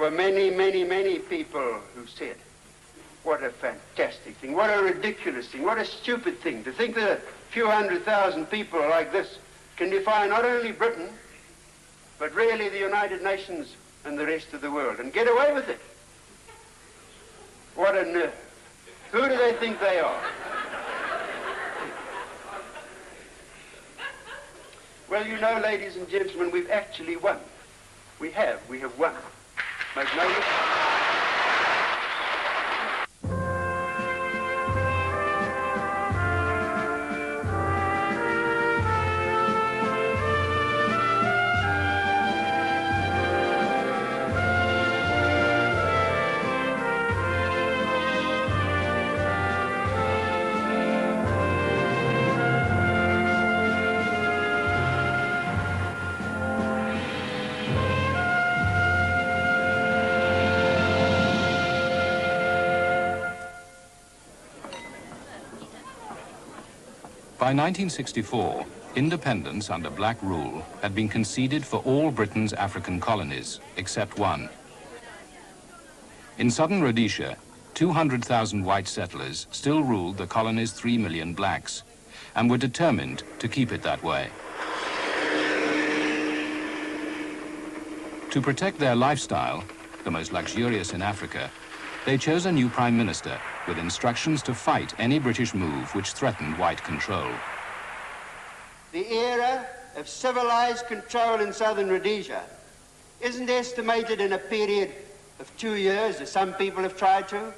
were many, many, many people who said, what a fantastic thing, what a ridiculous thing, what a stupid thing to think that a few 100,000 people like this can defy not only Britain, but really the United Nations and the rest of the world, and get away with it. What a nerve. Who do they think they are? Well, you know, ladies and gentlemen, we've actually won. We have won. Make no mistake. By 1964, independence under black rule had been conceded for all Britain's African colonies, except one. In southern Rhodesia, 200,000 white settlers still ruled the colony's 3 million blacks, and were determined to keep it that way. To protect their lifestyle, the most luxurious in Africa, they chose a new prime minister with instructions to fight any British move which threatened white control. The era of civilized control in southern Rhodesia isn't estimated in a period of 2 years, as some people have tried to.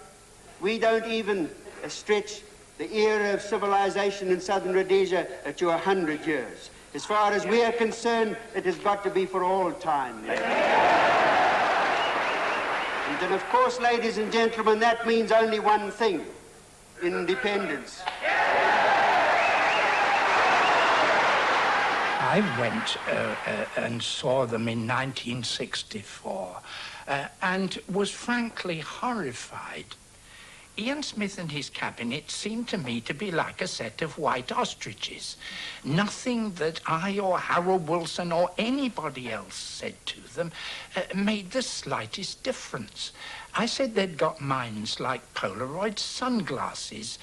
We don't even stretch the era of civilization in southern Rhodesia to 100 years. As far as we are concerned, it has got to be for all time. And then, of course, ladies and gentlemen, that means only one thing: independence. I went and saw them in 1964 and was frankly horrified. Ian Smith and his cabinet seemed to me to be like a set of white ostriches. Nothing that I or Harold Wilson or anybody else said to them made the slightest difference. I said they'd got minds like Polaroid sunglasses.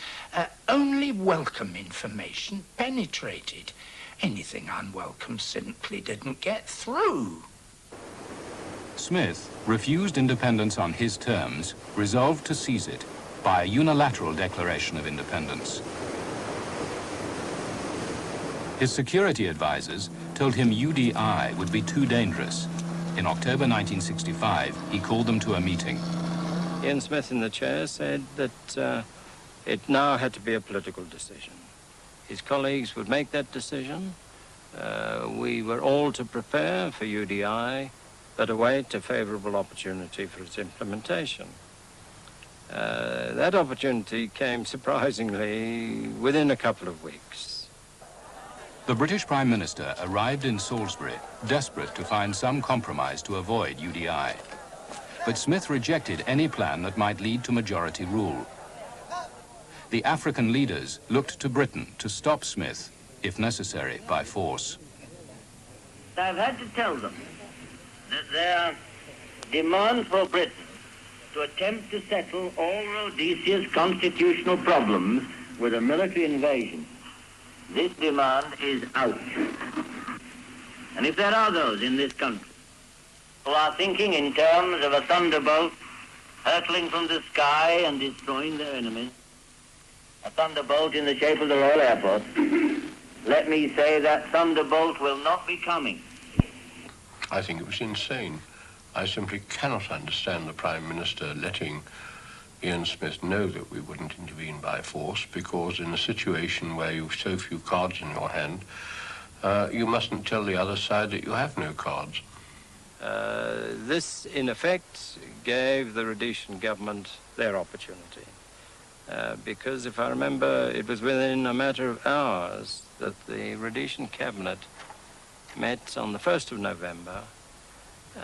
Only welcome information penetrated. Anything unwelcome simply didn't get through. Smith refused independence on his terms, resolved to seize it by a unilateral declaration of independence. His security advisors told him UDI would be too dangerous. In October 1965, he called them to a meeting. Ian Smith in the chair said that it now had to be a political decision. His colleagues would make that decision. We were all to prepare for UDI, but await a favorable opportunity for its implementation. That opportunity came surprisingly within a couple of weeks. The British Prime Minister arrived in Salisbury, desperate to find some compromise to avoid UDI. But Smith rejected any plan that might lead to majority rule. The African leaders looked to Britain to stop Smith, if necessary, by force. I've had to tell them that their demand for Britain to attempt to settle all Rhodesia's constitutional problems with a military invasion, this demand is out. And if there are those in this country who are thinking in terms of a thunderbolt hurtling from the sky and destroying their enemies, a thunderbolt in the shape of the Royal Air Force, let me say that thunderbolt will not be coming. I think it was insane. I simply cannot understand the Prime Minister letting Ian Smith know that we wouldn't intervene by force, because in a situation where you've so few cards in your hand, you mustn't tell the other side that you have no cards. This, in effect, gave the Rhodesian government their opportunity. Because, if I remember, it was within a matter of hours that the Rhodesian cabinet met on the 1st of November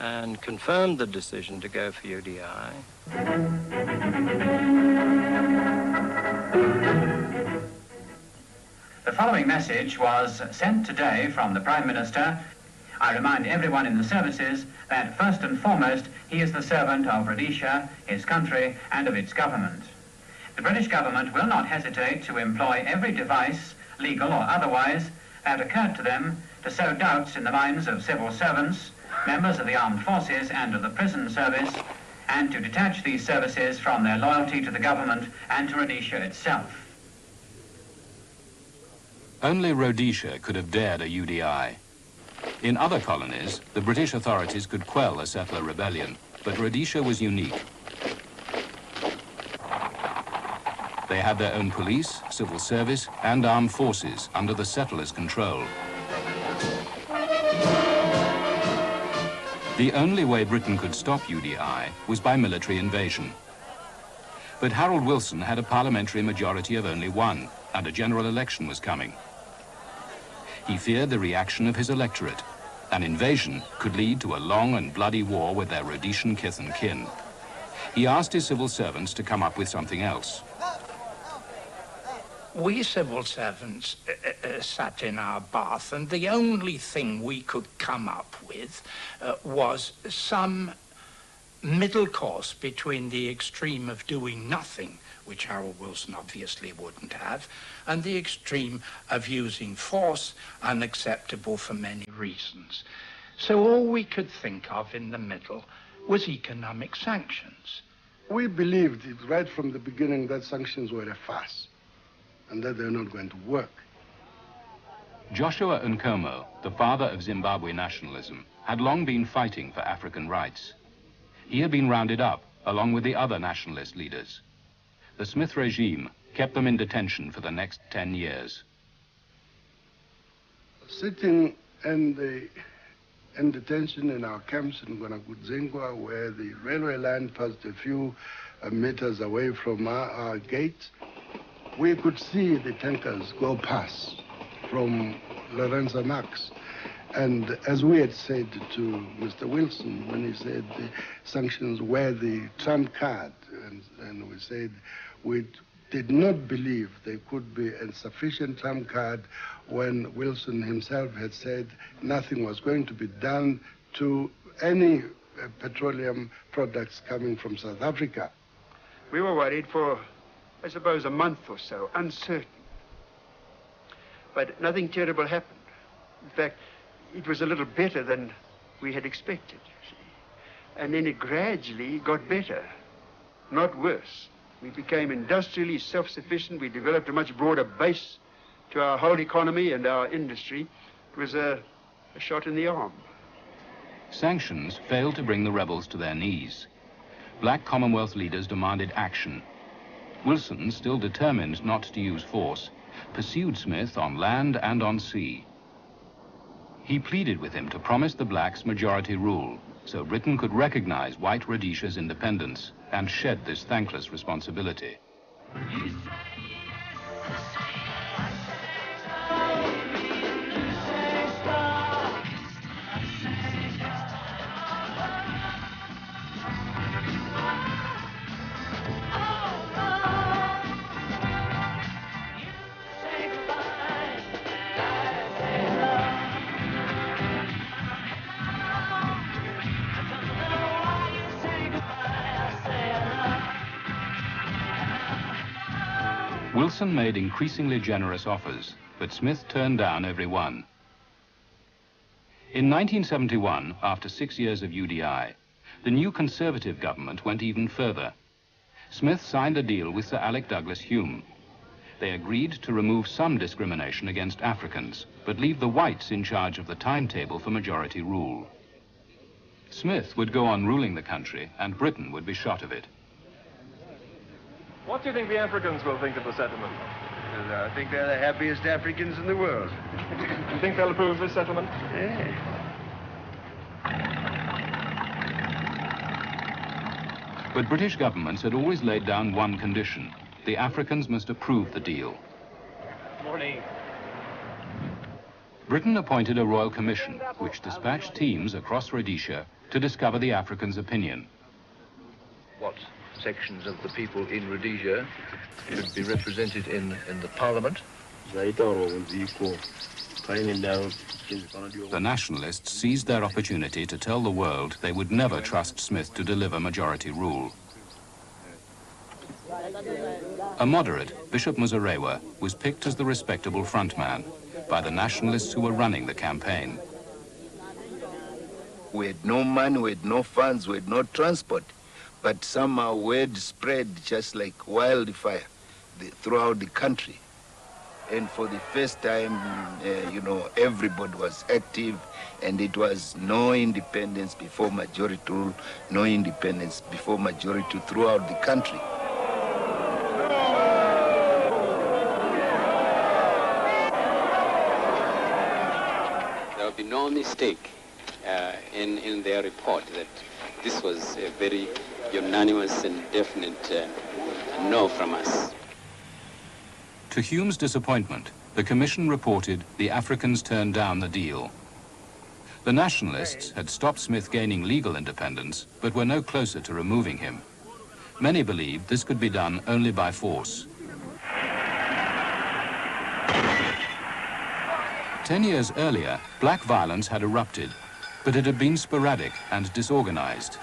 and confirmed the decision to go for UDI. The following message was sent today from the Prime Minister. I remind everyone in the services that first and foremost he is the servant of Rhodesia, his country, and of its government. The British government will not hesitate to employ every device, legal or otherwise, that occurred to them to sow doubts in the minds of civil servants, members of the armed forces and of the prison service, and to detach these services from their loyalty to the government and to Rhodesia itself. Only Rhodesia could have dared a UDI. In other colonies, the British authorities could quell a settler rebellion, but Rhodesia was unique. They had their own police, civil service, and armed forces under the settlers' control. The only way Britain could stop UDI was by military invasion. But Harold Wilson had a parliamentary majority of only one, and a general election was coming. He feared the reaction of his electorate. An invasion could lead to a long and bloody war with their Rhodesian kith and kin. He asked his civil servants to come up with something else. We civil servants sat in our bath, and the only thing we could come up with was some middle course between the extreme of doing nothing, which Harold Wilson obviously wouldn't have, and the extreme of using force, unacceptable for many reasons. So all we could think of in the middle was economic sanctions. We believed right from the beginning that sanctions were a farce and that they're not going to work. Joshua Nkomo, the father of Zimbabwe nationalism, had long been fighting for African rights. He had been rounded up, along with the other nationalist leaders. The Smith regime kept them in detention for the next 10 years. Sitting in detention in our camps in Guanakuzingwa, where the railway line passed a few meters away from our gate, we could see the tankers go past from Lorenzo Max. And as we had said to Mr. Wilson, when he said the sanctions were the trump card, and we said we did not believe there could be a sufficient trump card when Wilson himself had said nothing was going to be done to any petroleum products coming from South Africa. We were worried for, I suppose, a month or so, uncertain. But nothing terrible happened. In fact, it was a little better than we had expected, you see. And then it gradually got better, not worse. We became industrially self-sufficient. We developed a much broader base to our whole economy and our industry. It was a shot in the arm. Sanctions failed to bring the rebels to their knees. Black Commonwealth leaders demanded action. Wilson, still determined not to use force, pursued Smith on land and on sea. He pleaded with him to promise the blacks majority rule, so Britain could recognize white Rhodesia's independence and shed this thankless responsibility. Wilson made increasingly generous offers, but Smith turned down every one. In 1971, after 6 years of UDI, the new Conservative government went even further. Smith signed a deal with Sir Alec Douglas Hume. They agreed to remove some discrimination against Africans, but leave the whites in charge of the timetable for majority rule. Smith would go on ruling the country, and Britain would be shot of it. What do you think the Africans will think of the settlement? Well, I think they're the happiest Africans in the world. Do you think they'll approve of this settlement? Yeah. But British governments had always laid down one condition. The Africans must approve the deal. Morning. Britain appointed a royal commission, which dispatched teams across Rhodesia to discover the Africans' opinion. What sections of the people in Rhodesia should be represented in the parliament? The nationalists seized their opportunity to tell the world they would never trust Smith to deliver majority rule. A moderate, Bishop Muzorewa, was picked as the respectable frontman by the nationalists who were running the campaign. We had no money, we had no funds, we had no transport, but somehow word spread just like wildfire throughout the country. And for the first time, everybody was active, and it was no independence before majority rule, no independence before majority throughout the country. There will be no mistake in their report that this was a very unanimous and definite no from us. To Hume's disappointment, the Commission reported the Africans turned down the deal. The nationalists had stopped Smith gaining legal independence, but were no closer to removing him. Many believed this could be done only by force. 10 years earlier, black violence had erupted, but it had been sporadic and disorganized.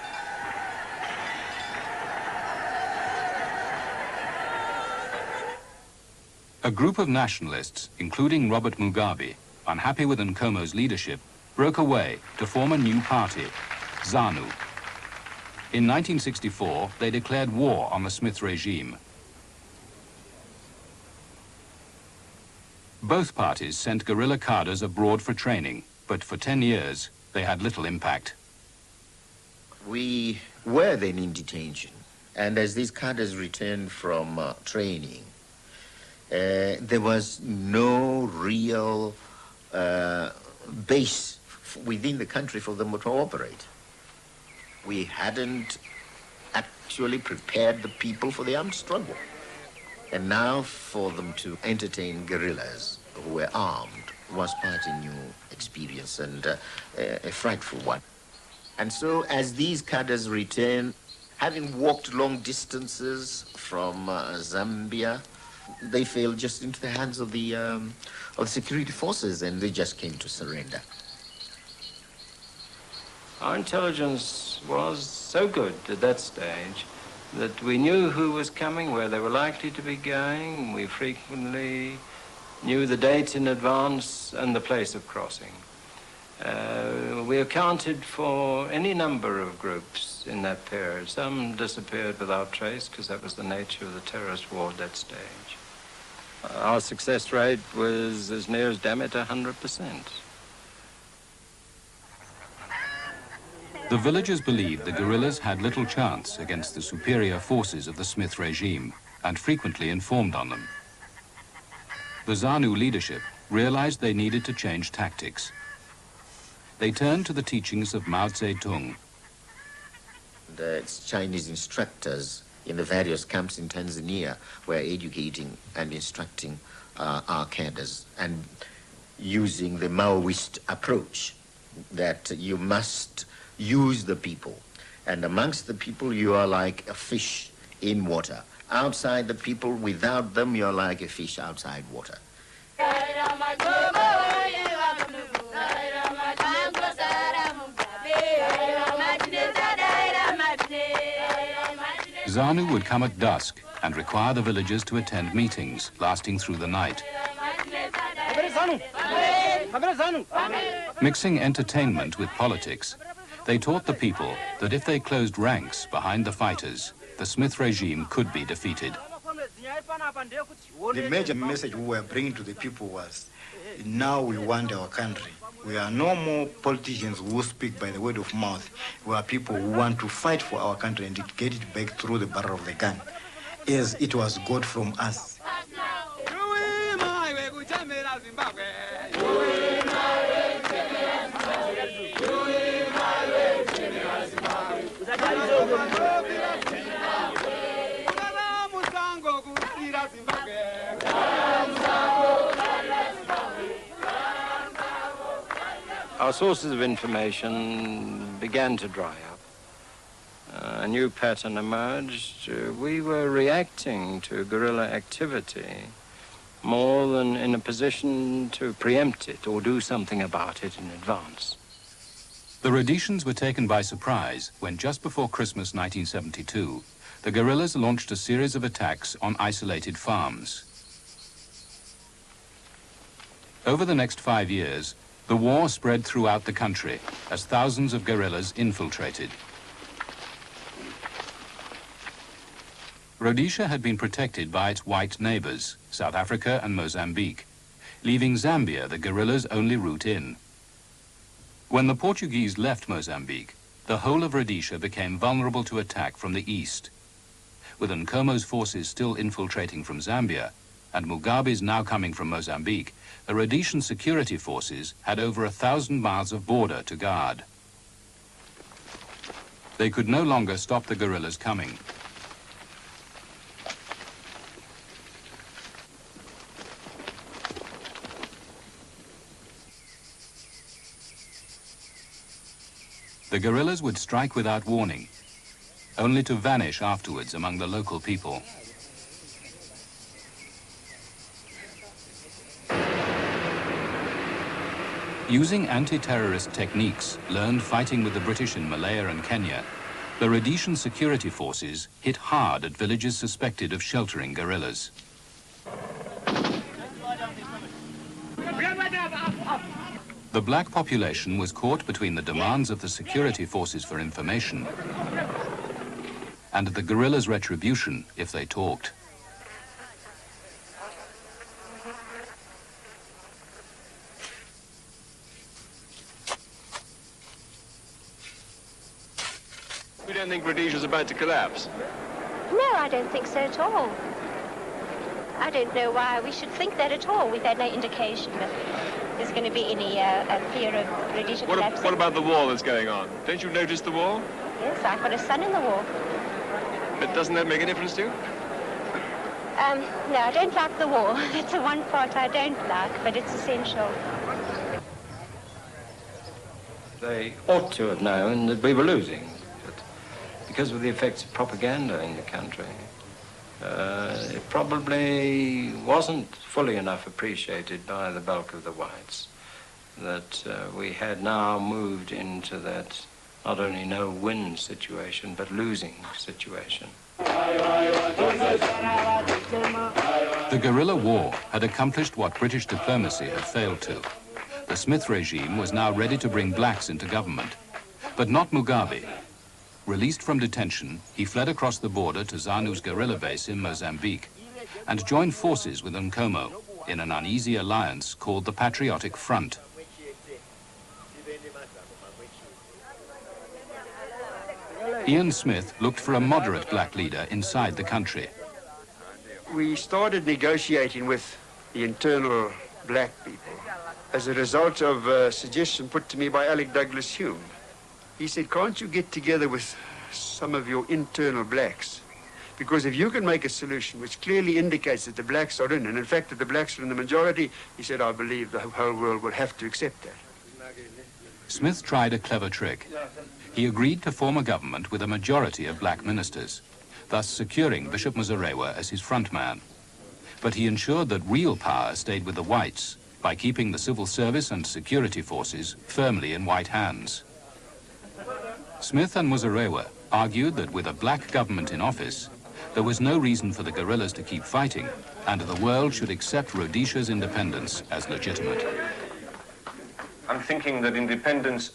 A group of nationalists, including Robert Mugabe, unhappy with Nkomo's leadership, broke away to form a new party, ZANU. In 1964, they declared war on the Smith regime. Both parties sent guerrilla cadres abroad for training, but for 10 years, they had little impact. We were then in detention, and as these cadres returned from training, there was no real base within the country for them to operate. We hadn't actually prepared the people for the armed struggle. And now for them to entertain guerrillas who were armed was quite a new experience and a frightful one. And so as these cadres returned, having walked long distances from Zambia, they fell just into the hands of the security forces, and they just came to surrender. Our intelligence was so good at that stage that we knew who was coming, where they were likely to be going. We frequently knew the date in advance and the place of crossing. We accounted for any number of groups in that period. Some disappeared without trace because that was the nature of the terrorist war at that stage. Our success rate was as near as, damn it, 100%. The villagers believed the guerrillas had little chance against the superior forces of the Smith regime and frequently informed on them. The ZANU leadership realized they needed to change tactics. They turned to the teachings of Mao Zedong. The Chinese instructors in the various camps in Tanzania were educating and instructing our cadres and using the Maoist approach that you must use the people. And amongst the people, you are like a fish in water. Outside the people, without them, you're like a fish outside water. ZANU would come at dusk and require the villagers to attend meetings lasting through the night. Mixing entertainment with politics, they taught the people that if they closed ranks behind the fighters, the Smith regime could be defeated. The major message we were bringing to the people was, now we want our country. We are no more politicians who speak by the word of mouth. We are people who want to fight for our country and get it back through the barrel of the gun, as it was got from us. Our sources of information began to dry up. A new pattern emerged. We were reacting to guerrilla activity more than in a position to preempt it or do something about it in advance. The Rhodesians were taken by surprise when, just before Christmas 1972, the guerrillas launched a series of attacks on isolated farms. Over the next 5 years, the war spread throughout the country as thousands of guerrillas infiltrated. Rhodesia had been protected by its white neighbors, South Africa and Mozambique, leaving Zambia the guerrillas' only route in. When the Portuguese left Mozambique, the whole of Rhodesia became vulnerable to attack from the east. With Nkomo's forces still infiltrating from Zambia and Mugabe's now coming from Mozambique, the Rhodesian security forces had over 1,000 miles of border to guard. They could no longer stop the guerrillas coming. The guerrillas would strike without warning, only to vanish afterwards among the local people. Using anti-terrorist techniques learned fighting with the British in Malaya and Kenya, the Rhodesian security forces hit hard at villages suspected of sheltering guerrillas. The black population was caught between the demands of the security forces for information and the guerrillas' retribution if they talked. You don't think Rhodesia's about to collapse? No, I don't think so at all. I don't know why we should think that at all. We've had no indication that there's going to be any fear of Rhodesia collapsing. What about the war that's going on? Don't you notice the war? Yes, I've got a son in the war. But doesn't that make a difference to you? No, I don't like the war. That's the one part I don't like, but it's essential. They ought to have known that we were losing, but because of the effects of propaganda in the country, it probably wasn't fully enough appreciated by the bulk of the whites that we had now moved into that not only no-win situation, but losing situation. The guerrilla war had accomplished what British diplomacy had failed to. The Smith regime was now ready to bring blacks into government, but not Mugabe. Released from detention, he fled across the border to ZANU's guerrilla base in Mozambique and joined forces with Nkomo in an uneasy alliance called the Patriotic Front. Ian Smith looked for a moderate black leader inside the country. We started negotiating with the internal black people as a result of a suggestion put to me by Alec Douglas Hume. He said, can't you get together with some of your internal blacks? Because if you can make a solution which clearly indicates that the blacks are in, and in fact that the blacks are in the majority, he said, I believe the whole world will have to accept that. Smith tried a clever trick. He agreed to form a government with a majority of black ministers, thus securing Bishop Muzorewa as his front man. But he ensured that real power stayed with the whites by keeping the civil service and security forces firmly in white hands. Smith and Muzorewa argued that with a black government in office, there was no reason for the guerrillas to keep fighting, and the world should accept Rhodesia's independence as legitimate. I'm thinking that independence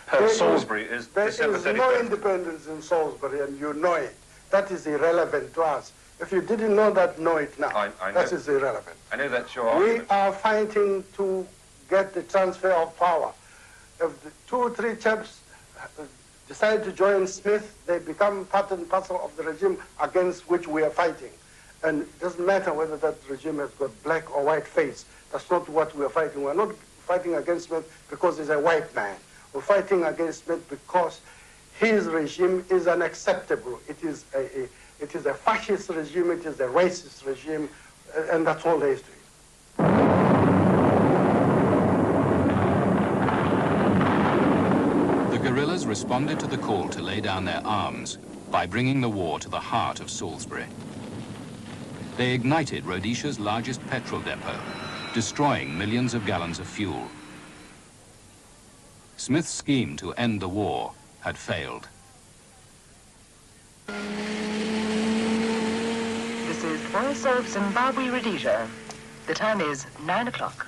per Salisbury is December 31st. There is no independence in Salisbury, and you know it. That is irrelevant to us. If you didn't know that, know it now. I know. That is irrelevant. I know that's your We argument. are fighting to get the transfer of power. If the 2 or 3 chaps decide to join Smith, they become part and parcel of the regime against which we are fighting. And it doesn't matter whether that regime has got black or white face. That's not what we are fighting. We're not fighting against Smith because he's a white man. We're fighting against Smith because his regime is unacceptable. It is a fascist regime, it is a racist regime, and that's all there is to it. The guerrillas responded to the call to lay down their arms by bringing the war to the heart of Salisbury. They ignited Rhodesia's largest petrol depot, destroying millions of gallons of fuel. Smith's scheme to end the war had failed. This is the voice of Zimbabwe, Rhodesia. The time is 9 o'clock.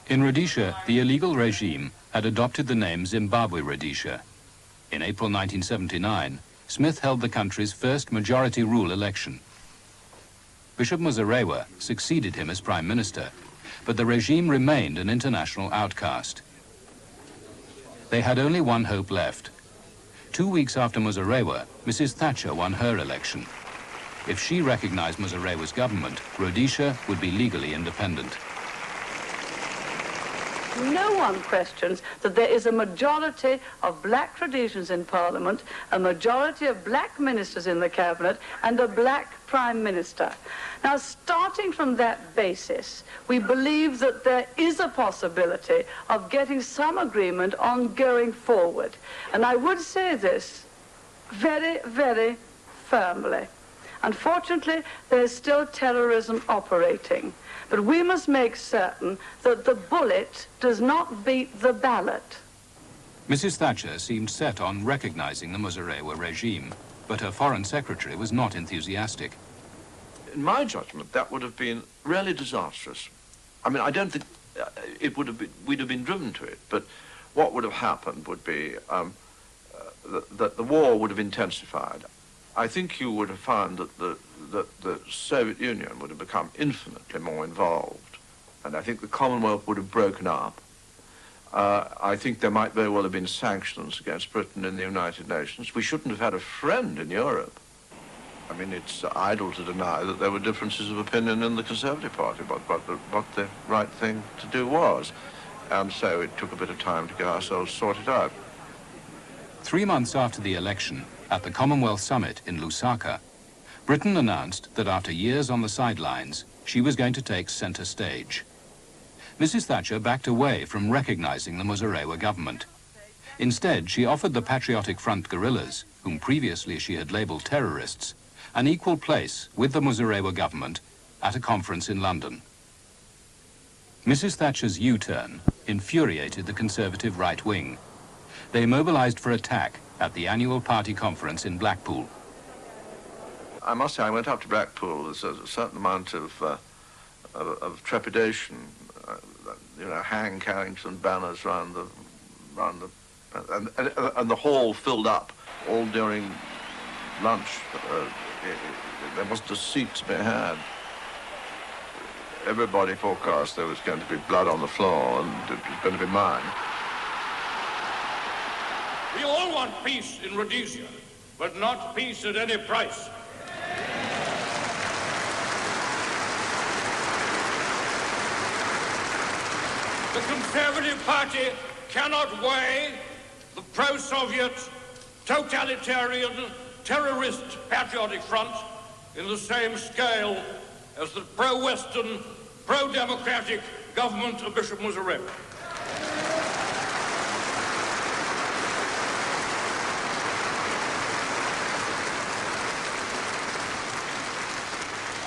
In Rhodesia, the illegal regime had adopted the name Zimbabwe Rhodesia. In April 1979, Smith held the country's first majority rule election. Bishop Muzorewa succeeded him as prime minister, but the regime remained an international outcast. They had only one hope left. 2 weeks after Muzorewa, Mrs. Thatcher won her election. If she recognized Muzorewa's government, Rhodesia would be legally independent. No one questions that there is a majority of black Rhodesians in Parliament, a majority of black ministers in the cabinet, and a black prime minister. Now, starting from that basis, we believe that there is a possibility of getting some agreement on going forward. And I would say this very, very firmly. Unfortunately, there is still terrorism operating. But we must make certain that the bullet does not beat the ballot. Mrs. Thatcher seemed set on recognizing the Muzorewa regime, but her foreign secretary was not enthusiastic. In my judgment, that would have been really disastrous. I mean, I don't think we'd have been driven to it, but what would have happened would be that the war would have intensified. I think you would have found that the Soviet Union would have become infinitely more involved, and I think the Commonwealth would have broken up. I think there might very well have been sanctions against Britain in the United Nations. We shouldn't have had a friend in Europe. I mean, it's idle to deny that there were differences of opinion in the Conservative Party about what the right thing to do was, and so it took a bit of time to get ourselves sorted out. 3 months after the election, at the Commonwealth Summit in Lusaka, Britain announced that after years on the sidelines, she was going to take center stage. Mrs. Thatcher backed away from recognizing the Muzorewa government. Instead, she offered the Patriotic Front guerrillas, whom previously she had labeled terrorists, an equal place with the Muzorewa government at a conference in London. Mrs. Thatcher's U-turn infuriated the Conservative right wing. They mobilized for attack at the annual party conference in Blackpool. I must say, I went up to Blackpool. There's a certain amount of trepidation, you know, Hang Carrington banners and the hall filled up all during lunch. There wasn't a seat to be had. Everybody forecast there was going to be blood on the floor, and it was going to be mine. We all want peace in Rhodesia, but not peace at any price. The Conservative Party cannot weigh the pro-Soviet, totalitarian, terrorist Patriotic Front in the same scale as the pro-Western, pro-democratic government of Bishop Muzorewa.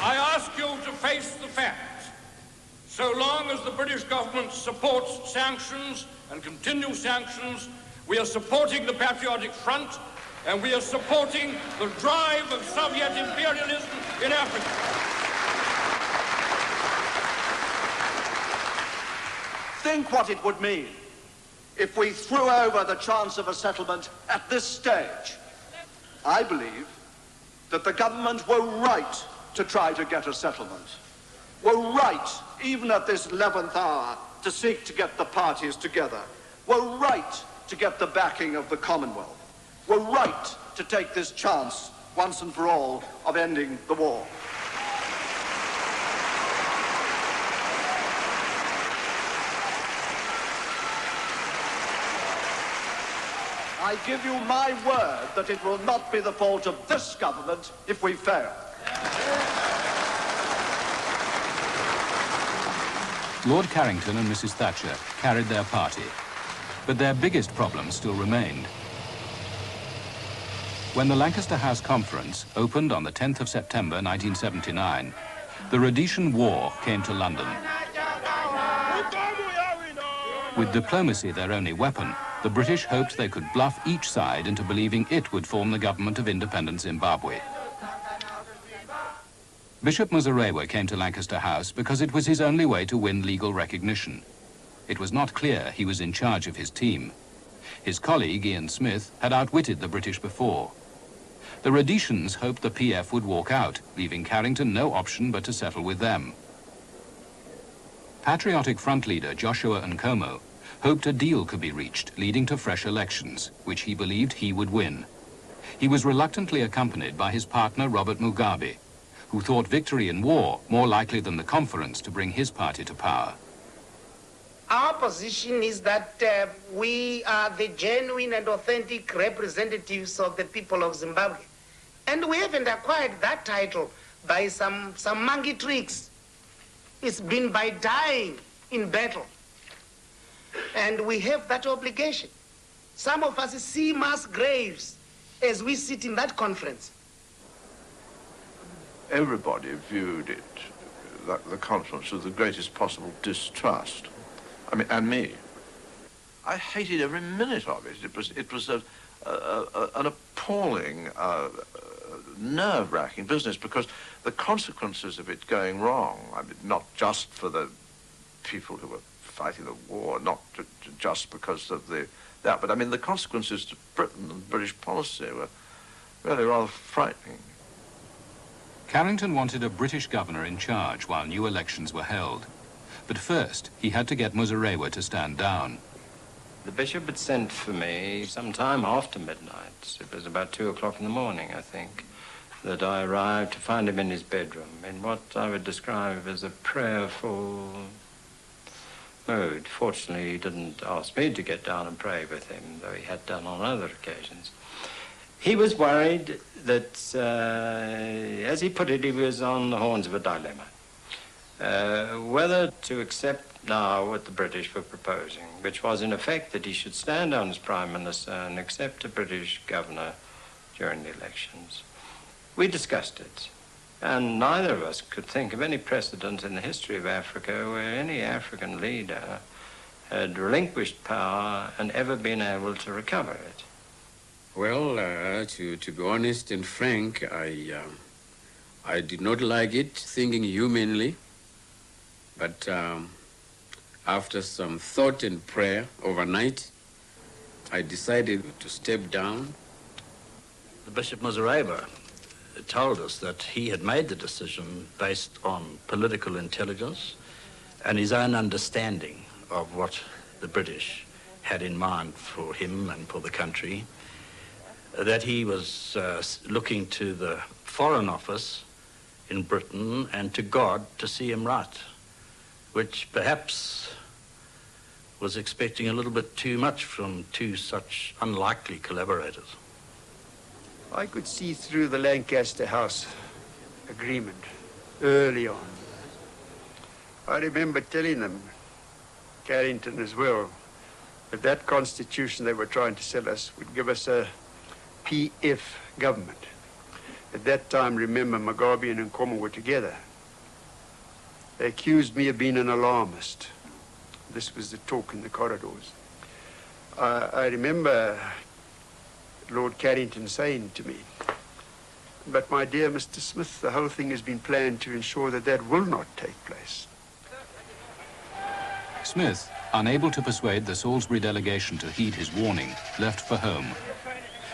I ask you to face the facts. So long as the British government supports sanctions and continues sanctions, we are supporting the Patriotic Front, and we are supporting the drive of Soviet imperialism in Africa. Think what it would mean if we threw over the chance of a settlement at this stage. I believe that the government were right to try to get a settlement, were right, even at this 11th hour, to seek to get the parties together, were right to get the backing of the Commonwealth, were right to take this chance, once and for all, of ending the war. I give you my word that it will not be the fault of this government if we fail. Lord Carrington and Mrs. Thatcher carried their party, but their biggest problem still remained. When the Lancaster House Conference opened on the 10th of September 1979, the Rhodesian War came to London. With diplomacy their only weapon, the British hoped they could bluff each side into believing it would form the government of independent Zimbabwe. Bishop Muzorewa came to Lancaster House because it was his only way to win legal recognition. It was not clear he was in charge of his team. His colleague, Ian Smith, had outwitted the British before. The Rhodesians hoped the PF would walk out, leaving Carrington no option but to settle with them. Patriotic Front leader Joshua Nkomo hoped a deal could be reached, leading to fresh elections, which he believed he would win. He was reluctantly accompanied by his partner Robert Mugabe, who thought victory in war more likely than the conference to bring his party to power. Our position is that we are the genuine and authentic representatives of the people of Zimbabwe. And we haven't acquired that title by some monkey tricks. It's been by dying in battle. And we have that obligation. Some of us see mass graves as we sit in that conference. Everybody viewed it, the conference, with the greatest possible distrust. I mean, and me. I hated every minute of it. It was an appalling, nerve-wracking business, because the consequences of it going wrong, I mean, not just for the people who were fighting the war, not just because of that, but I mean the consequences to Britain and British policy were really rather frightening. Carrington wanted a British governor in charge while new elections were held. But first, he had to get Muzorewa to stand down. The bishop had sent for me sometime after midnight. It was about 2 o'clock in the morning, I think, that I arrived to find him in his bedroom in what I would describe as a prayerful mood. Fortunately, he didn't ask me to get down and pray with him, though he had done on other occasions. He was worried that, as he put it, he was on the horns of a dilemma. Whether to accept now what the British were proposing, which was in effect that he should stand down as Prime Minister and accept a British governor during the elections. We discussed it, and neither of us could think of any precedent in the history of Africa where any African leader had relinquished power and ever been able to recover it. Well, to be honest and frank, I did not like it, thinking humanly, but after some thought and prayer overnight, I decided to step down. The Bishop Muzorewa told us that he had made the decision based on political intelligence and his own understanding of what the British had in mind for him and for the country, that he was looking to the Foreign Office in Britain and to God to see him right, which perhaps was expecting a little bit too much from two such unlikely collaborators. I could see through the Lancaster House agreement early on. I remember telling them, Carrington as well, that that constitution they were trying to sell us would give us a PF government. At that time, remember, Mugabe and Nkomo were together. They accused me of being an alarmist. This was the talk in the corridors. I remember Lord Carrington saying to me, "But my dear Mr. Smith, the whole thing has been planned to ensure that that will not take place." Smith, unable to persuade the Salisbury delegation to heed his warning, left for home.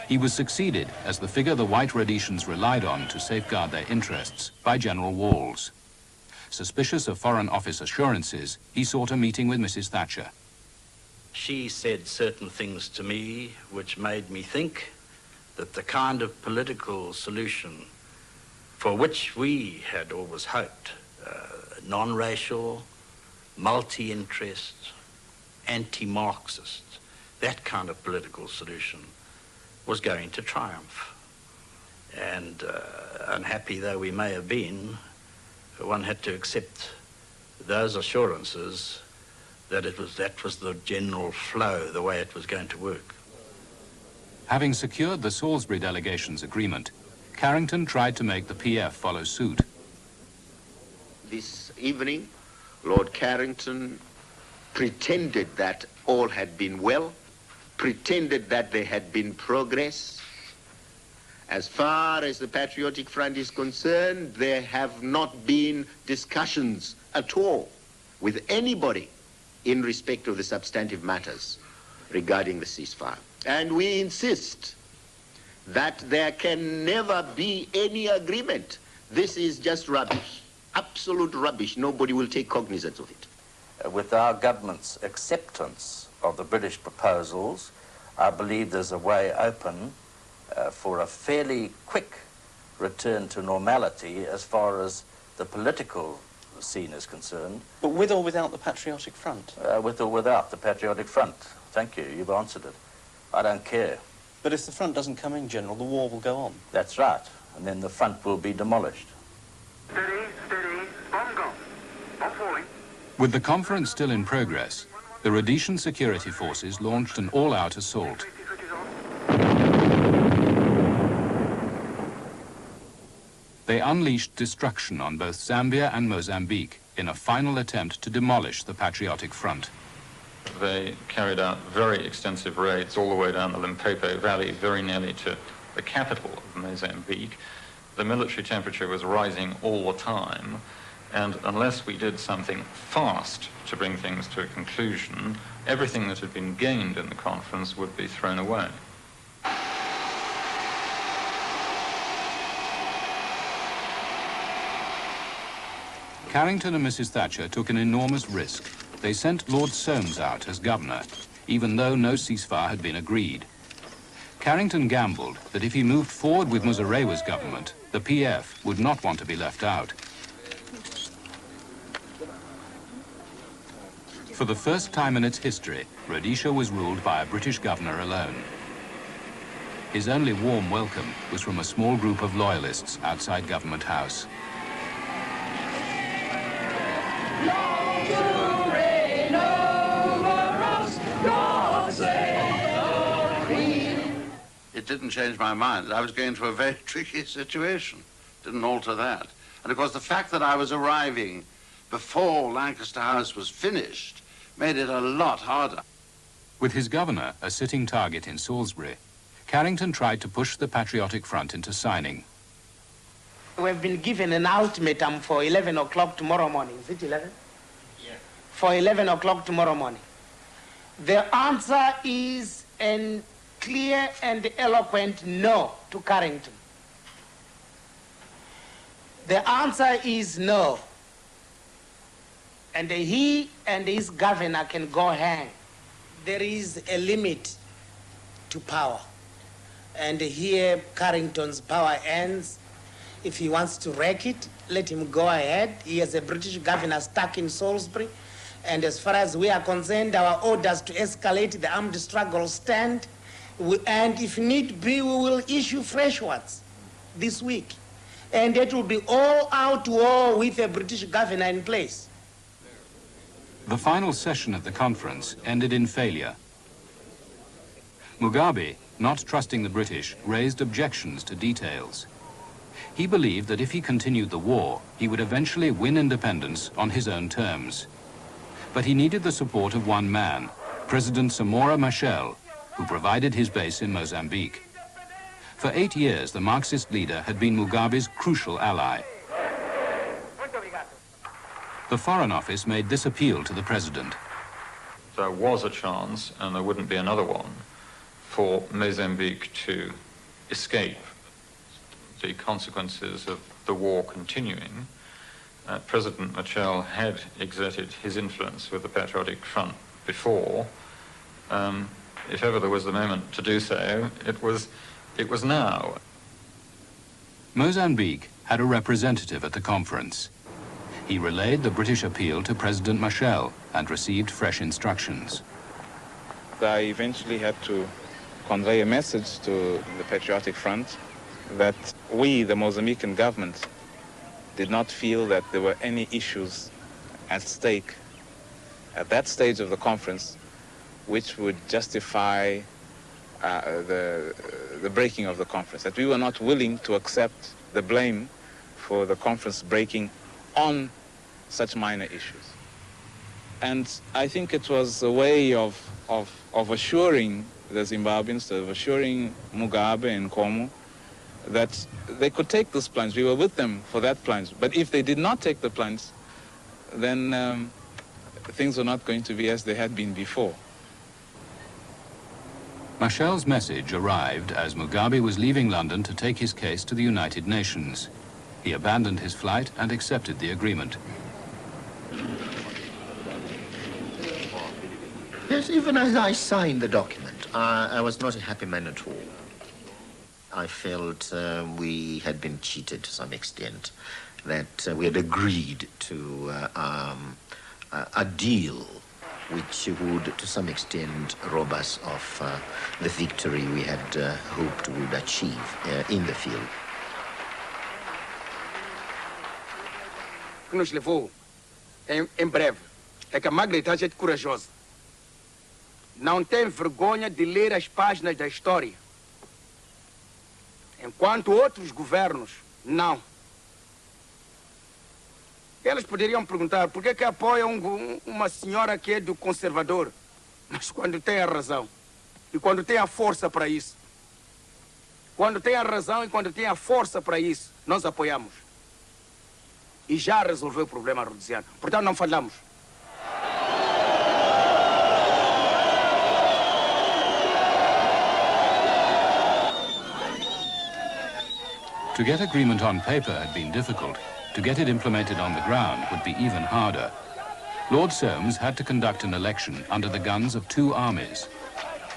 He was succeeded as the figure the white Rhodesians relied on to safeguard their interests by General Walls. Suspicious of Foreign Office assurances, he sought a meeting with Mrs. Thatcher. She said certain things to me which made me think that the kind of political solution for which we had always hoped, non-racial, multi-interest, anti-Marxist, that kind of political solution was going to triumph. And unhappy though we may have been, one had to accept those assurances that that was the general flow, the way it was going to work. Having secured the Salisbury delegation's agreement, Carrington tried to make the PF follow suit. This evening, Lord Carrington pretended that all had been well, pretended that there had been progress. As far as the Patriotic Front is concerned, there have not been discussions at all with anybody in respect of the substantive matters regarding the ceasefire. And we insist that there can never be any agreement. This is just rubbish, absolute rubbish. Nobody will take cognizance of it. With our government's acceptance of the British proposals, I believe there's a way open for a fairly quick return to normality as far as the political scene is concerned. But with or without the Patriotic Front? With or without the Patriotic Front. Thank you, you've answered it. I don't care. But if the front doesn't come in, General, the war will go on. That's right, and then the front will be demolished. With the conference still in progress, the Rhodesian security forces launched an all-out assault. They unleashed destruction on both Zambia and Mozambique in a final attempt to demolish the Patriotic Front. They carried out very extensive raids all the way down the Limpopo Valley, very nearly to the capital of Mozambique. The military temperature was rising all the time, and unless we did something fast to bring things to a conclusion, everything that had been gained in the conference would be thrown away. Carrington and Mrs. Thatcher took an enormous risk. They sent Lord Soames out as governor, even though no ceasefire had been agreed. Carrington gambled that if he moved forward with Muzorewa's government, the PF would not want to be left out. For the first time in its history, Rhodesia was ruled by a British governor alone. His only warm welcome was from a small group of loyalists outside Government House. It didn't change my mind. I was going through a very tricky situation. Didn't alter that. And of course, the fact that I was arriving before Lancaster House was finished made it a lot harder. With his governor a sitting target in Salisbury, Carrington tried to push the Patriotic Front into signing. We've been given an ultimatum for 11 o'clock tomorrow morning. Is it 11? Yeah. For 11 o'clock tomorrow morning. The answer is a clear and eloquent no to Carrington. The answer is no. And he and his governor can go hang. There is a limit to power. And here Carrington's power ends. If he wants to wreck it, let him go ahead. He has a British governor stuck in Salisbury. And as far as we are concerned, our orders to escalate the armed struggle stand. And if need be, we will issue fresh ones this week. And it will be all out war with a British governor in place. The final session at the conference ended in failure. Mugabe, not trusting the British, raised objections to details. He believed that if he continued the war, he would eventually win independence on his own terms. But he needed the support of one man, President Samora Machel, who provided his base in Mozambique. For 8 years, the Marxist leader had been Mugabe's crucial ally. The Foreign Office made this appeal to the president. There was a chance, and there wouldn't be another one, for Mozambique to escape the consequences of the war continuing. President Machel had exerted his influence with the Patriotic Front before. If ever there was the moment to do so, it was now. Mozambique had a representative at the conference. He relayed the British appeal to President Machel and received fresh instructions. I eventually had to convey a message to the Patriotic Front that we, the Mozambican government, did not feel that there were any issues at stake at that stage of the conference which would justify the breaking of the conference, that we were not willing to accept the blame for the conference breaking on such minor issues. And I think it was a way of assuring the Zimbabweans, of assuring Mugabe and Nkomo that they could take this plunge. We were with them for that plunge. But if they did not take the plunge, then things were not going to be as they had been before. Machel's message arrived as Mugabe was leaving London to take his case to the United Nations. He abandoned his flight and accepted the agreement. Yes, even as I signed the document, I was not a happy man at all. I felt we had been cheated to some extent, that we had agreed to a deal which would, to some extent, rob us of the victory we had hoped we would achieve in the field. O que nos levou, em breve, é que a Margaret é gente corajosa. Não tem vergonha de ler as páginas da história. Enquanto outros governos, não. Elas poderiam perguntar por que apoiam uma senhora que é do conservador, mas quando tem a razão e quando tem a força para isso. Quando tem a razão e quando tem a força para isso, nós apoiamos. E já resolveu o problema rhodesiano. Portanto, não falhamos. To get agreement on paper had been difficult. To get it implemented on the ground would be even harder. Lord Soames had to conduct an election under the guns of two armies.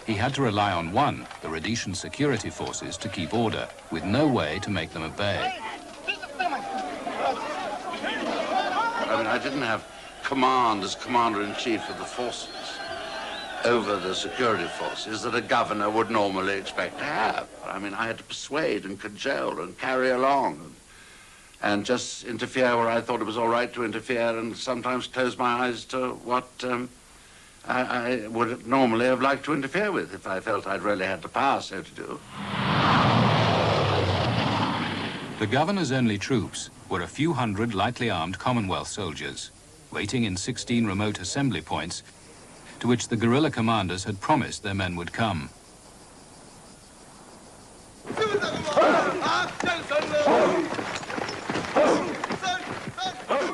He had to rely on one, the Rhodesian security forces, to keep order, with no way to make them obey. I mean, I didn't have command as commander-in-chief of the forces over the security forces that a governor would normally expect to have. I mean, I had to persuade and cajole and carry along and just interfere where I thought it was all right to interfere and sometimes close my eyes to what I would normally have liked to interfere with if I felt I'd really had the power so to do. The governor's only troops were a few hundred lightly armed Commonwealth soldiers, waiting in 16 remote assembly points to which the guerrilla commanders had promised their men would come.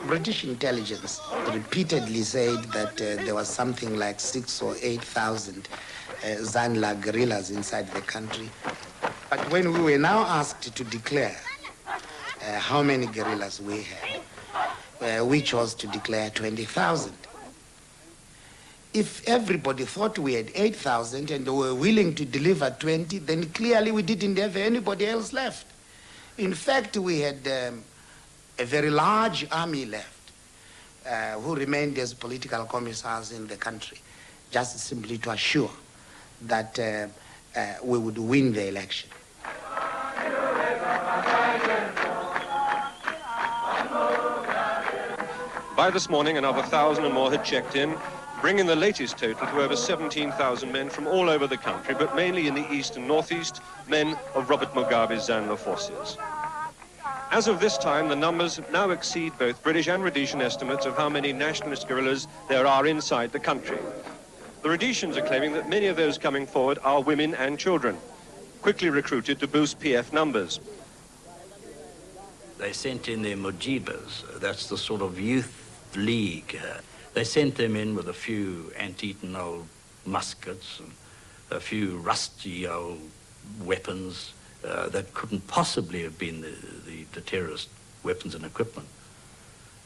British intelligence repeatedly said that there was something like 6,000 or 8,000 Zanla guerrillas inside the country. But when we were now asked to declare how many guerrillas we had, we chose to declare 20,000. If everybody thought we had 8,000 and they were willing to deliver 20, then clearly we didn't have anybody else left. In fact, we had a very large army left who remained as political commissars in the country, just simply to assure that we would win the election. By this morning, another 1,000 and more had checked in, bringing the latest total to over 17,000 men from all over the country, but mainly in the east and northeast, men of Robert Mugabe's Zanla forces. As of this time, the numbers now exceed both British and Rhodesian estimates of how many nationalist guerrillas there are inside the country. The Rhodesians are claiming that many of those coming forward are women and children, quickly recruited to boost PF numbers. They sent in their mujibas, that's the sort of youth league. They sent them in with a few anti-eaten old muskets and a few rusty old weapons that couldn't possibly have been the terrorist weapons and equipment.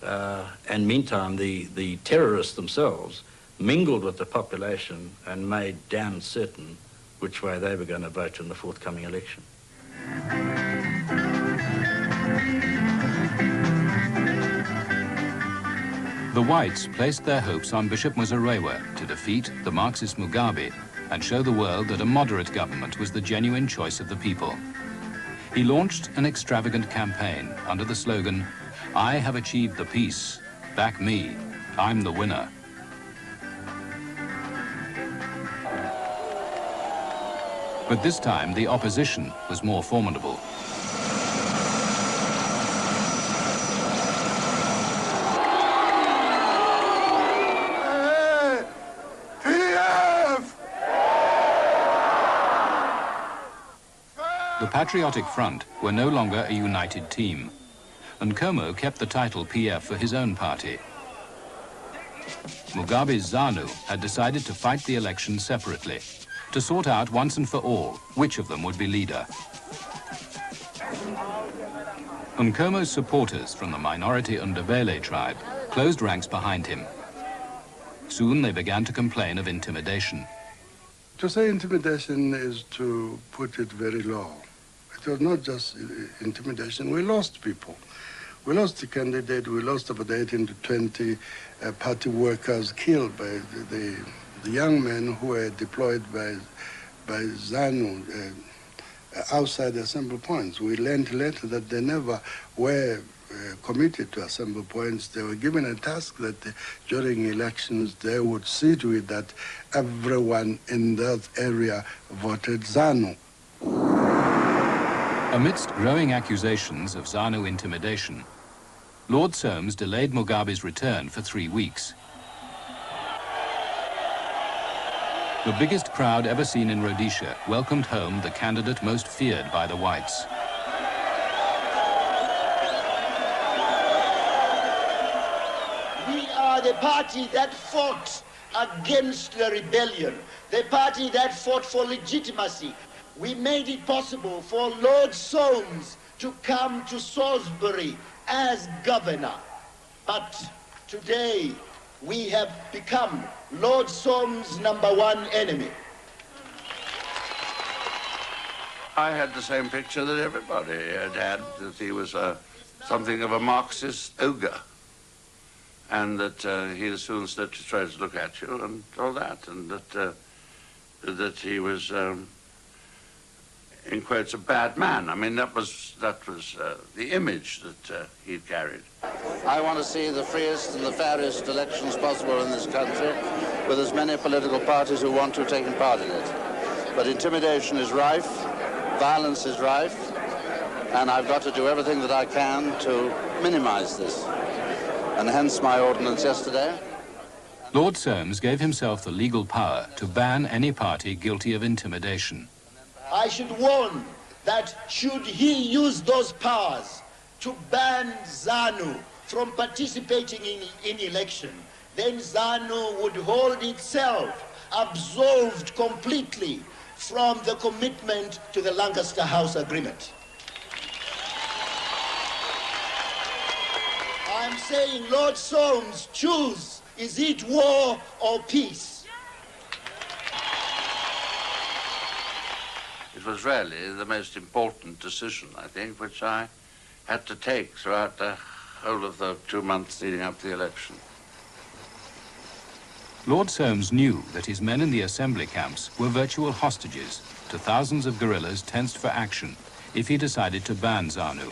And meantime, the terrorists themselves mingled with the population and made damn certain which way they were going to vote in the forthcoming election. The whites placed their hopes on Bishop Muzorewa to defeat the Marxist Mugabe and show the world that a moderate government was the genuine choice of the people. He launched an extravagant campaign under the slogan, "I have achieved the peace, back me, I'm the winner." But this time, the opposition was more formidable. The Patriotic Front were no longer a united team, and Nkomo kept the title PF for his own party. Mugabe's ZANU had decided to fight the election separately, to sort out once and for all which of them would be leader. Nkomo's supporters from the minority Ndebele tribe closed ranks behind him. Soon they began to complain of intimidation. To say intimidation is to put it very low. It was not just intimidation. We lost people. We lost the candidate. We lost about 18 to 20 party workers killed by the young men who were deployed by ZANU outside the assembly points. We learned later that they never were committed to assembly points. They were given a task that during elections they would see to it that everyone in that area voted ZANU. Amidst growing accusations of ZANU intimidation, Lord Soames delayed Mugabe's return for 3 weeks. The biggest crowd ever seen in Rhodesia welcomed home the candidate most feared by the whites. We are the party that fought against the rebellion, the party that fought for legitimacy. We made it possible for Lord Soames to come to Salisbury as governor. But today, we have become Lord Soames' #1 enemy. I had the same picture that everybody had had, that he was something of a Marxist ogre, and that he'd as soon snatch his try to look at you and all that, and that he was, in quotes, a bad man. I mean, that was the image that he'd carried. I want to see the freest and the fairest elections possible in this country, with as many political parties who want to taking part in it. But intimidation is rife, violence is rife, and I've got to do everything that I can to minimize this. And hence my ordinance yesterday. Lord Soames gave himself the legal power to ban any party guilty of intimidation. I should warn that should he use those powers to ban ZANU from participating in election, then ZANU would hold itself absolved completely from the commitment to the Lancaster House Agreement. I'm saying, Lord Soames, choose, is it war or peace? It was really the most important decision, I think, which I had to take throughout the whole of the 2 months leading up to the election. Lord Soames knew that his men in the assembly camps were virtual hostages to thousands of guerrillas tensed for action if he decided to ban ZANU.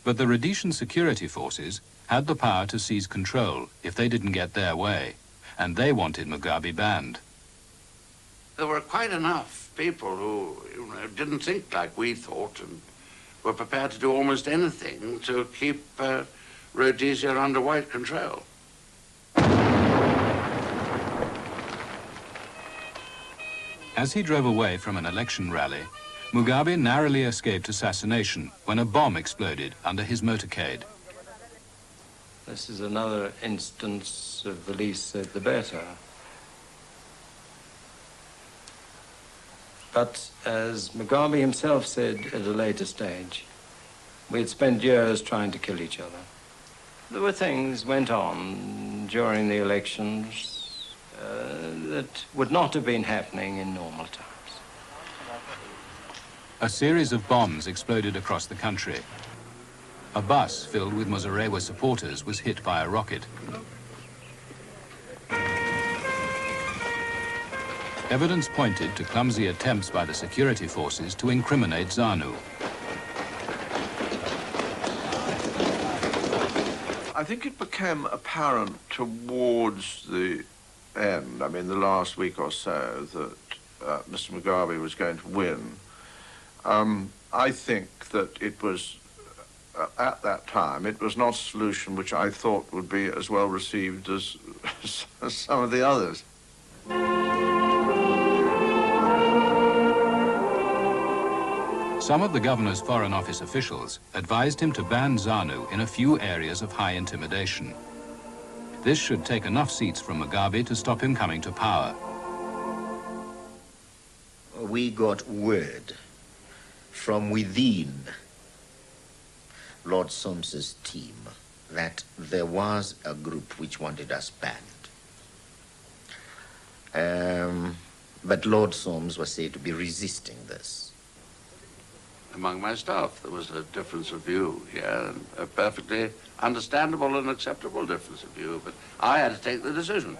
But the Rhodesian security forces had the power to seize control if they didn't get their way, and they wanted Mugabe banned. There were quite enough people who didn't think like we thought and were prepared to do almost anything to keep Rhodesia under white control. As he drove away from an election rally, Mugabe narrowly escaped assassination when a bomb exploded under his motorcade. This is another instance of the least said the better. But as Mugabe himself said at a later stage, we had spent years trying to kill each other. There were things went on during the elections that would not have been happening in normal times. A series of bombs exploded across the country. A bus filled with Muzorewa supporters was hit by a rocket. Evidence pointed to clumsy attempts by the security forces to incriminate ZANU. I think it became apparent towards the end, I mean, the last week or so, that Mr. Mugabe was going to win, I think that it was, at that time, it was not a solution which I thought would be as well received as some of the others. Some of the governor's Foreign Office officials advised him to ban ZANU in a few areas of high intimidation. This should take enough seats from Mugabe to stop him coming to power. We got word from within Lord Solmes's team that there was a group which wanted us banned. But Lord Solmes was said to be resisting this. Among my staff, there was a difference of view here, and a perfectly understandable and acceptable difference of view, but I had to take the decision.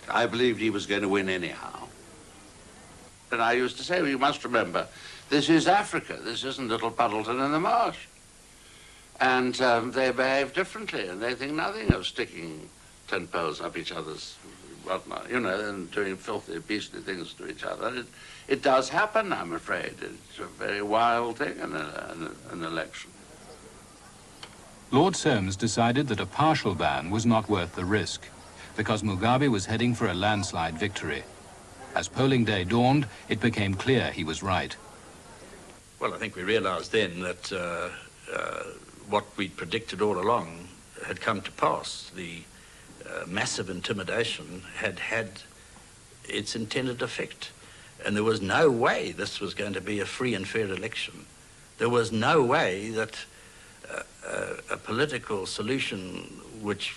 I believed he was going to win anyhow. And I used to say, well, you must remember, this is Africa. This isn't little Puddleton in the marsh. And they behave differently, and they think nothing of sticking 10 poles up each other's whatnot, you know, and doing filthy, beastly things to each other. It does happen, I'm afraid. It's a very wild thing in an election. Lord Solmes decided that a partial ban was not worth the risk, because Mugabe was heading for a landslide victory. As polling day dawned, it became clear he was right. Well, I think we realized then that what we'd predicted all along had come to pass. The massive intimidation had had its intended effect. And there was no way this was going to be a free and fair election. There was no way that a political solution which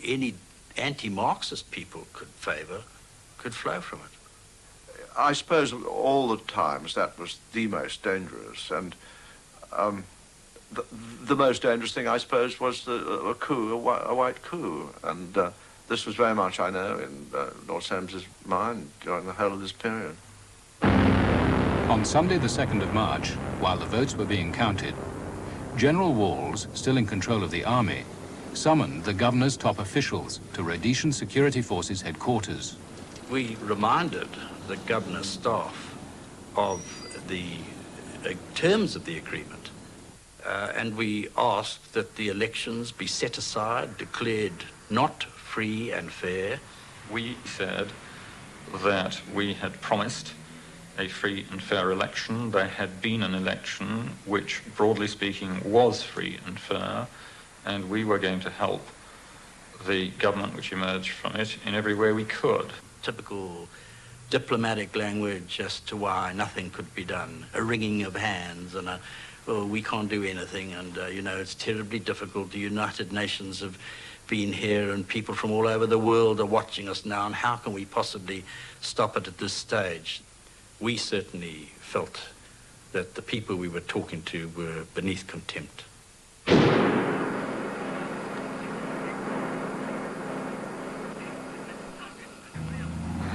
any anti-Marxist people could favour could flow from it. I suppose of all the times that was the most dangerous, and the most dangerous thing, I suppose, was a coup, a white coup, and this was very much, I know, in Lord Solmes's mind during the whole of this period. On Sunday the 2nd of March, while the votes were being counted, General Walls, still in control of the army, summoned the governor's top officials to Rhodesian Security Forces headquarters. We reminded the governor's staff of the terms of the agreement, and we asked that the elections be set aside, declared not free and fair. We said that we had promised a free and fair election. There had been an election which, broadly speaking, was free and fair, and we were going to help the government which emerged from it in every way we could. Typical diplomatic language as to why nothing could be done, a wringing of hands and well, we can't do anything, and you know, it's terribly difficult. The United Nations have been here and people from all over the world are watching us now, and how can we possibly stop it at this stage? We certainly felt that the people we were talking to were beneath contempt.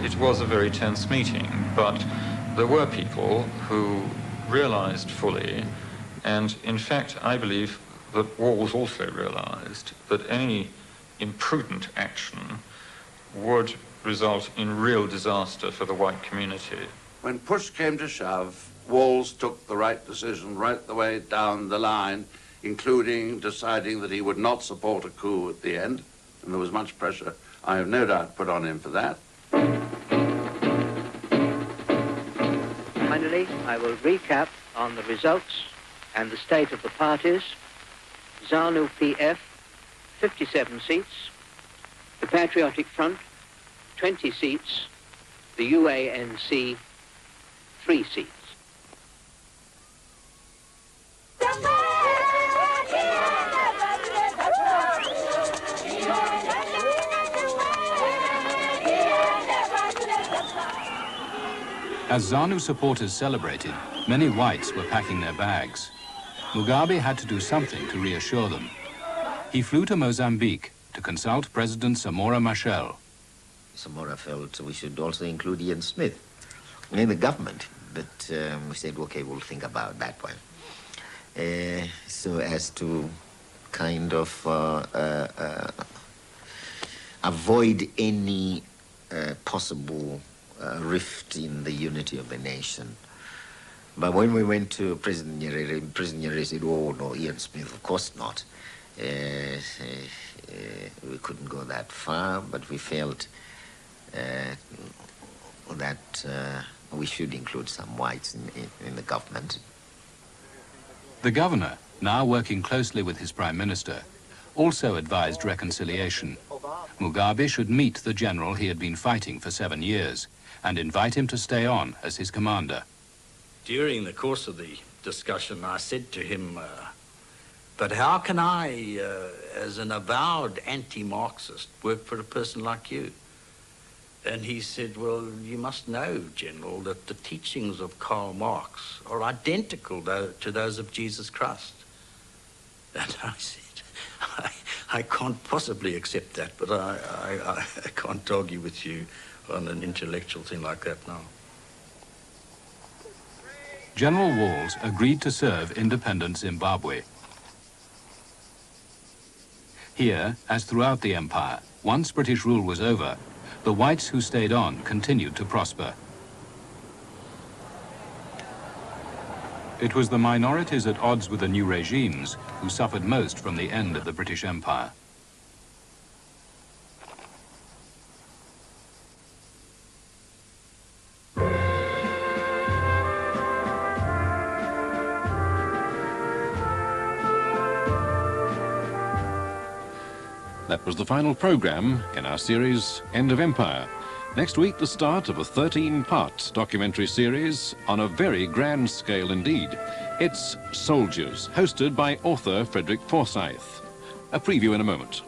It was a very tense meeting, but there were people who realized fully, and in fact I believe that Walls also realized, that any imprudent action would result in real disaster for the white community. When push came to shove, Walls took the right decision right the way down the line, including deciding that he would not support a coup at the end, and there was much pressure, I have no doubt, put on him for that. Finally, I will recap on the results and the state of the parties. ZANU-PF, 57 seats. The Patriotic Front, 20 seats. The UANC, 3 seats. As ZANU supporters celebrated, many whites were packing their bags. Mugabe had to do something to reassure them. He flew to Mozambique to consult President Samora Machel. Samora felt we should also include Ian Smith in the government, but we said, okay, we'll think about that one. So as to kind of avoid any possible rift in the unity of the nation. But when we went to President Nyerere said, oh, no, Ian Smith, of course not. We couldn't go that far, but we felt that we should include some whites in the government. The governor, now working closely with his prime minister, also advised reconciliation. Mugabe should meet the general he had been fighting for 7 years and invite him to stay on as his commander. During the course of the discussion, I said to him, but how can I, as an avowed anti-Marxist, work for a person like you? And he said, well, you must know, General, that the teachings of Karl Marx are identical to those of Jesus Christ. And I said, I can't possibly accept that, but I can't argue with you on an intellectual thing like that now. General Walls agreed to serve independent Zimbabwe. Here, as throughout the empire, once British rule was over, the whites who stayed on continued to prosper. It was the minorities at odds with the new regimes who suffered most from the end of the British Empire. That was the final programme in our series, End of Empire. Next week, the start of a 13-part documentary series on a very grand scale indeed. It's Soldiers, hosted by author Frederick Forsyth. A preview in a moment.